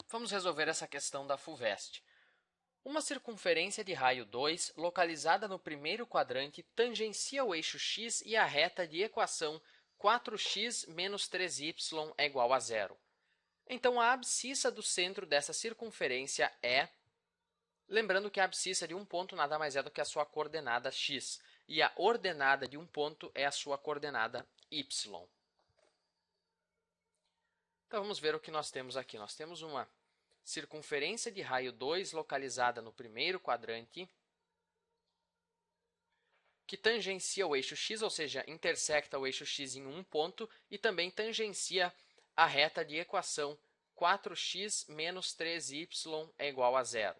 Vamos resolver essa questão da FUVEST. Uma circunferência de raio 2, localizada no primeiro quadrante, tangencia o eixo x e a reta de equação 4x menos 3y é igual a zero. Então, a abscissa do centro dessa circunferência é... Lembrando que a abscissa de um ponto nada mais é do que a sua coordenada x, e a ordenada de um ponto é a sua coordenada y. Então, vamos ver o que nós temos aqui. Nós temos uma circunferência de raio 2 localizada no primeiro quadrante, que tangencia o eixo x, ou seja, intersecta o eixo x em um ponto, e também tangencia a reta de equação 4x menos 3y é igual a zero.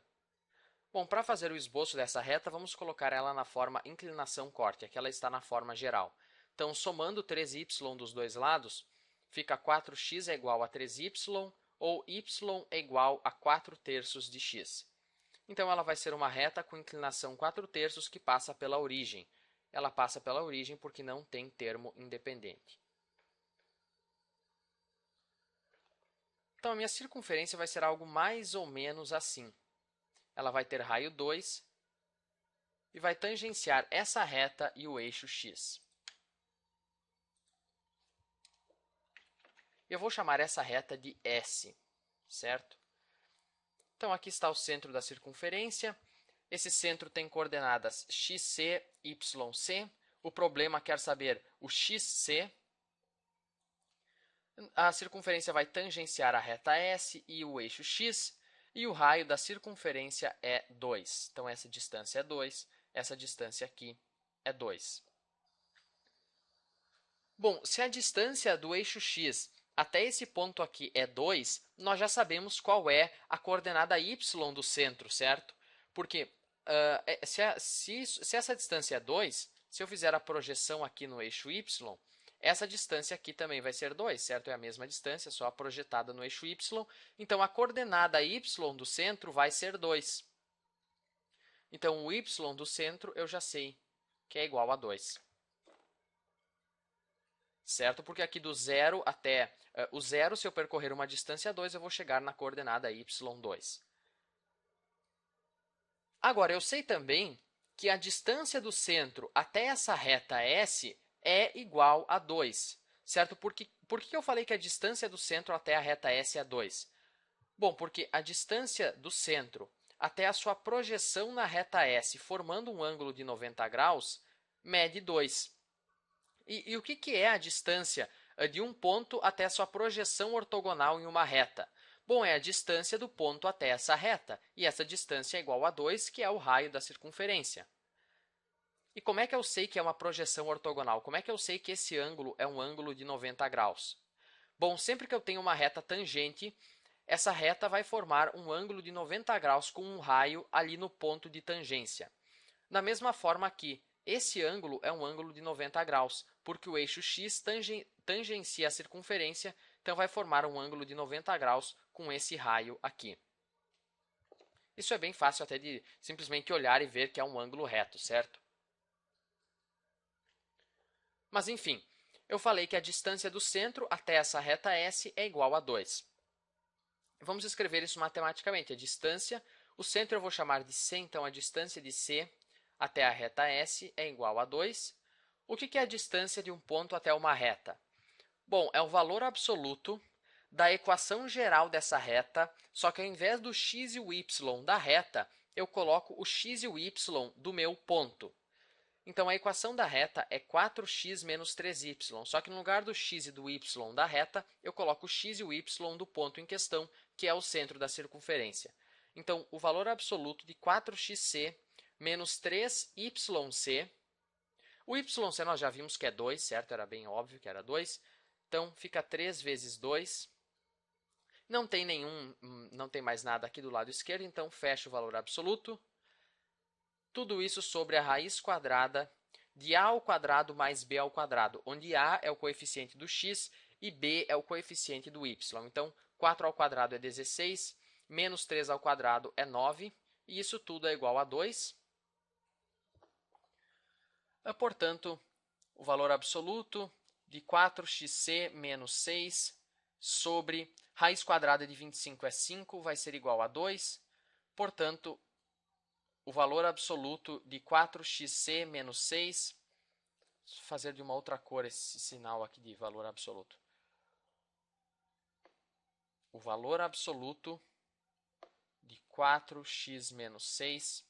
Bom, para fazer o esboço dessa reta, vamos colocar ela na forma inclinação-corte, aqui ela está na forma geral. Então, somando 3y dos dois lados, fica 4x é igual a 3y, ou y é igual a 4/3 de x. Então, ela vai ser uma reta com inclinação 4/3 que passa pela origem. Ela passa pela origem porque não tem termo independente. Então, a minha circunferência vai ser algo mais ou menos assim. Ela vai ter raio 2 e vai tangenciar essa reta e o eixo x. Eu vou chamar essa reta de S, certo? Então, aqui está o centro da circunferência. Esse centro tem coordenadas xc, yc. O problema quer saber o xc. A circunferência vai tangenciar a reta S e o eixo x. E o raio da circunferência é 2. Então, essa distância é 2. Essa distância aqui é 2. Bom, se a distância do eixo x até esse ponto aqui é 2, nós já sabemos qual é a coordenada y do centro, certo? Porque se essa distância é 2, se eu fizer a projeção aqui no eixo y, essa distância aqui também vai ser 2, certo? É a mesma distância, só projetada no eixo y. Então, a coordenada y do centro vai ser 2. Então, o y do centro eu já sei que é igual a 2. Certo? Porque aqui do 0 até o 0, se eu percorrer uma distância 2, eu vou chegar na coordenada y2. Agora, eu sei também que a distância do centro até essa reta S é igual a 2, certo? Por que eu falei que a distância do centro até a reta S é 2? Bom, porque a distância do centro até a sua projeção na reta S, formando um ângulo de 90 graus, mede 2. E o que é a distância de um ponto até a sua projeção ortogonal em uma reta? Bom, é a distância do ponto até essa reta, e essa distância é igual a 2, que é o raio da circunferência. E como é que eu sei que é uma projeção ortogonal? Como é que eu sei que esse ângulo é um ângulo de 90 graus? Bom, sempre que eu tenho uma reta tangente, essa reta vai formar um ângulo de 90 graus com um raio ali no ponto de tangência. Da mesma forma aqui, esse ângulo é um ângulo de 90 graus, porque o eixo x tangencia a circunferência, então vai formar um ângulo de 90 graus com esse raio aqui. Isso é bem fácil até de simplesmente olhar e ver que é um ângulo reto, certo? Mas, enfim, eu falei que a distância do centro até essa reta S é igual a 2. Vamos escrever isso matematicamente. A distância, o centro eu vou chamar de C, então a distância de C até a reta S é igual a 2. O que é a distância de um ponto até uma reta? Bom, é o valor absoluto da equação geral dessa reta, só que ao invés do x e o y da reta, eu coloco o x e o y do meu ponto. Então, a equação da reta é 4x menos 3y, só que no lugar do x e do y da reta, eu coloco o x e o y do ponto em questão, que é o centro da circunferência. Então, o valor absoluto de 4xc menos 3yc, o yc nós já vimos que é 2, certo? Era bem óbvio que era 2. Então, fica 3 vezes 2. Não tem mais nada aqui do lado esquerdo, então fecha o valor absoluto. Tudo isso sobre a raiz quadrada de a ao quadrado mais b ao quadrado, onde a é o coeficiente do x e b é o coeficiente do y. Então, 4 ao quadrado é 16, menos 3 ao quadrado é 9, e isso tudo é igual a 2. Portanto, o valor absoluto de 4xc menos 6 sobre raiz quadrada de 25 é 5, vai ser igual a 2. Portanto, o valor absoluto de 4xc menos 6, vou fazer de uma outra cor esse sinal aqui de valor absoluto. O valor absoluto de 4x menos 6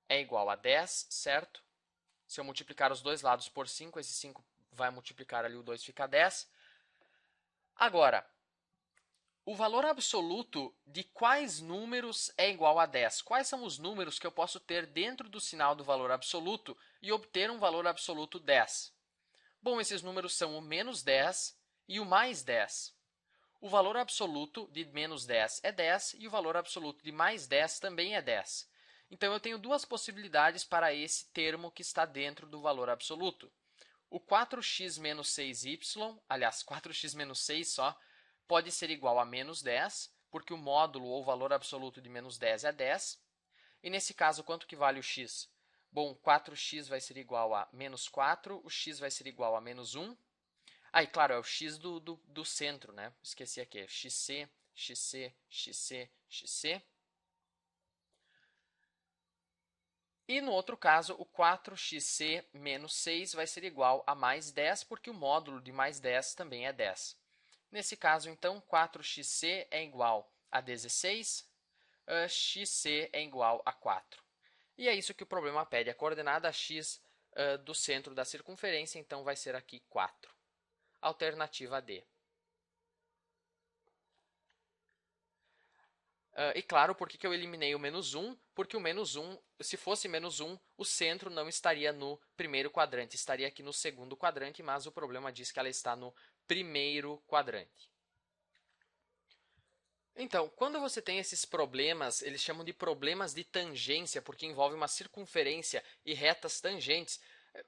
é igual a 10, certo? Se eu multiplicar os dois lados por 5, esse 5 vai multiplicar ali, o 2 fica 10. Agora, o valor absoluto de quais números é igual a 10? Quais são os números que eu posso ter dentro do sinal do valor absoluto e obter um valor absoluto 10? Bom, esses números são o menos 10 e o mais 10. O valor absoluto de menos 10 é 10 e o valor absoluto de mais 10 também é 10. Então, eu tenho duas possibilidades para esse termo que está dentro do valor absoluto. O 4x menos 6y, aliás, 4x menos 6 só, pode ser igual a menos 10, porque o módulo ou valor absoluto de menos 10 é 10. E nesse caso, quanto que vale o x? Bom, 4x vai ser igual a menos 4, o x vai ser igual a menos 1. E claro, é o x do centro, né? Esqueci aqui, xc, xc, xc, xc. E no outro caso, o 4xc menos 6 vai ser igual a mais 10, porque o módulo de mais 10 também é 10. Nesse caso, então, 4xc é igual a 16, xc é igual a 4. E é isso que o problema pede, a coordenada x do centro da circunferência, então vai ser aqui 4. Alternativa D. E claro, por que eu eliminei o menos 1? Porque o menos 1, se fosse menos 1, o centro não estaria no primeiro quadrante, estaria aqui no segundo quadrante, mas o problema diz que ela está no primeiro quadrante. Então, quando você tem esses problemas, eles chamam de problemas de tangência, porque envolve uma circunferência e retas tangentes.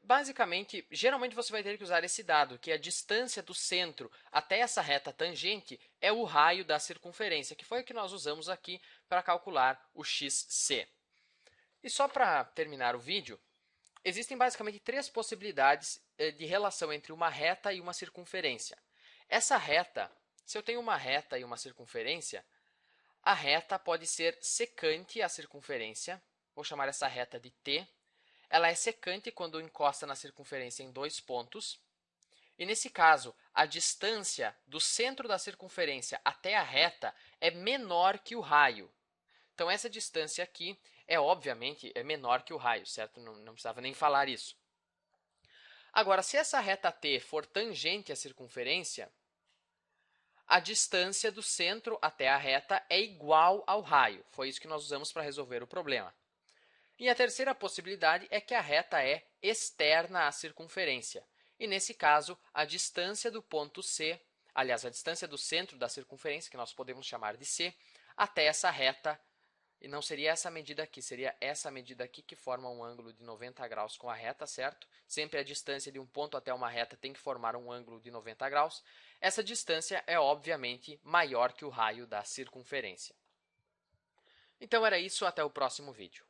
Basicamente, geralmente você vai ter que usar esse dado, que a distância do centro até essa reta tangente é o raio da circunferência, que foi o que nós usamos aqui para calcular o xc. E só para terminar o vídeo, existem basicamente três possibilidades de relação entre uma reta e uma circunferência. Essa reta, se eu tenho uma reta e uma circunferência, a reta pode ser secante à circunferência, vou chamar essa reta de t. Ela é secante quando encosta na circunferência em dois pontos. E nesse caso, a distância do centro da circunferência até a reta é menor que o raio. Então, essa distância aqui obviamente, menor que o raio, certo? Não precisava nem falar isso. Agora, se essa reta t for tangente à circunferência, a distância do centro até a reta é igual ao raio. Foi isso que nós usamos para resolver o problema. E a terceira possibilidade é que a reta é externa à circunferência. E, nesse caso, a distância do ponto C, aliás, a distância do centro da circunferência, que nós podemos chamar de C, até essa reta, e não seria essa medida aqui, seria essa medida aqui que forma um ângulo de 90 graus com a reta, certo? Sempre a distância de um ponto até uma reta tem que formar um ângulo de 90 graus. Essa distância é, obviamente, maior que o raio da circunferência. Então, era isso. Até o próximo vídeo.